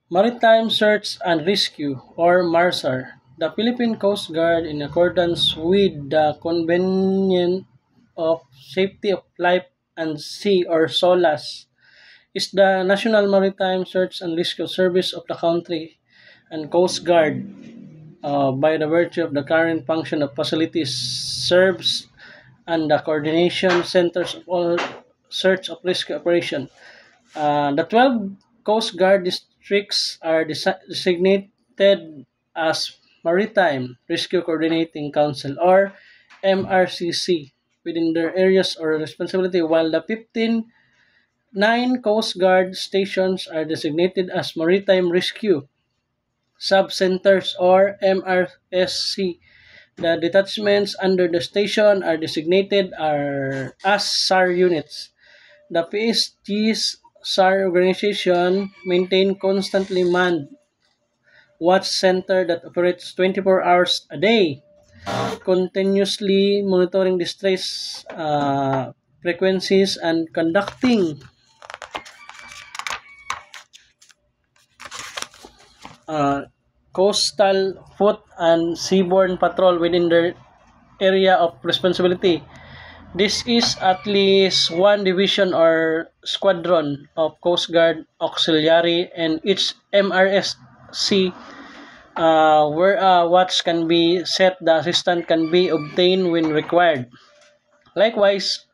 Maritime Search and Rescue, or MARSAR. The Philippine Coast Guard, in accordance with the Convention of Safety of Life and Sea, or SOLAS, is the National Maritime Search and Rescue Service of the country, and Coast Guard, by the virtue of the current function of facilities, serves and the coordination centers of all search of rescue operation. The 12 Coast Guard districts are designated as Maritime Rescue Coordinating Council, or MRCC, within their areas or responsibility, while the 9 Coast Guard stations are designated as Maritime Rescue Sub-Centers, or MRSC. The detachments under the station are designated as SAR units. The PSG's SAR organization maintain constantly manned watch center that operates 24 hours a day, continuously monitoring distress frequencies and conducting uh, coastal, foot, and seaborne patrol within their area of responsibility. This is at least one division or squadron of Coast Guard auxiliary, and each MRSC where a watch can be set, the assistant can be obtained when required. Likewise,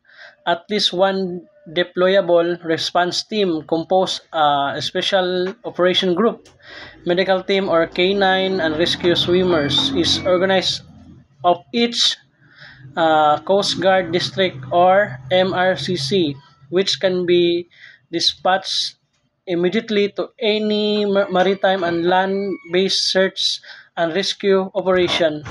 at least one deployable response team composed a special operation group, medical team, or K9, and rescue swimmers is organized of each Coast Guard District, or MRCC, which can be dispatched immediately to any maritime and land-based search and rescue operation.